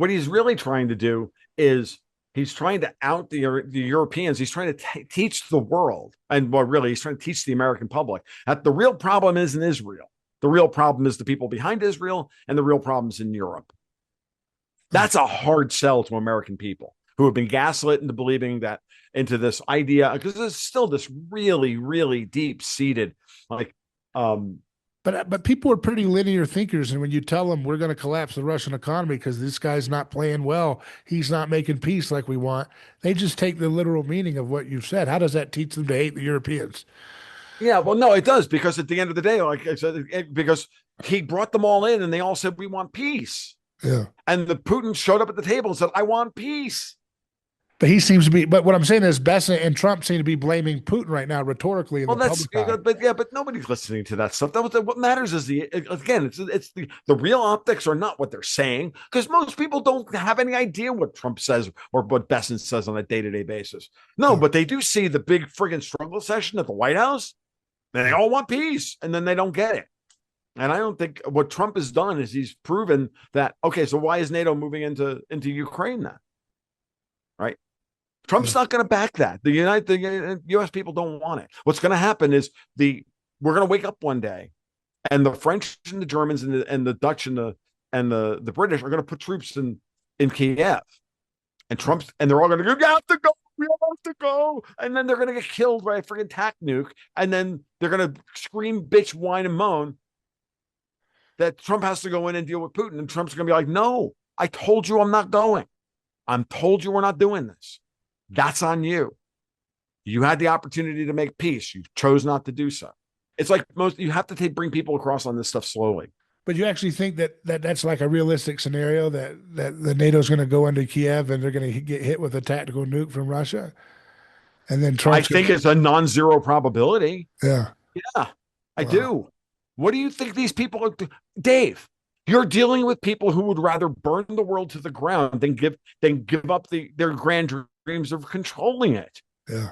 what he's really trying to do is he's trying to out the Europeans. He's trying to teach the world, and well, really, he's trying to teach the American public that the real problem isn't Israel. The real problem is the people behind Israel, and the real problem is in Europe. That's a hard sell to American people who have been gaslit into believing that, into this idea, because there's still this really, really deep seated, like, But people are pretty linear thinkers, and when you tell them we're going to collapse the Russian economy because this guy's not playing well, he's not making peace like we want, they just take the literal meaning of what you've said. How does that teach them to hate the Europeans? yeah, well, no, it does, because at the end of the day, like I said, because he brought them all in and they all said, we want peace. Yeah. And the Putin showed up at the table and said, I want peace. But he seems to be, but what I'm saying is Bessa and Trump seem to be blaming Putin right now rhetorically in Well, the that's, public eye. but yeah, but nobody's listening to that stuff. That was what matters is again, it's the real optics are not what they're saying, because most people don't have any idea what Trump says or what Besson says on a day-to-day basis. No, but they do see the big friggin' struggle session at the White House, and they all want peace, and then they don't get it. And I don't think what Trump has done is he's proven that, okay, so why is NATO moving into Ukraine then? Right? Trump's not going to back that. The U.S. people don't want it. What's going to happen is we're going to wake up one day, and the French and the Germans and the Dutch and the British are going to put troops in Kiev, and they're all going to go. You have to go. We have to go, and then they're going to get killed by a freaking tac nuke, and then they're going to scream, bitch, whine, and moan that Trump has to go in and deal with Putin, and Trump's going to be like, "No, I told you I'm not going. I'm told you we're not doing this." That's on you. You had the opportunity to make peace. You chose not to do so. It's like you have to bring people across on this stuff slowly. But you actually think that's like a realistic scenario that the NATO's going to go into Kiev and they're going to get hit with a tactical nuke from Russia, and then I Trump's going think it's a non-zero probability. to, yeah, Yeah, I wow, do. What do you think these people are? Dave, you're dealing with people who would rather burn the world to the ground than give up their grand dreams of controlling it. yeah.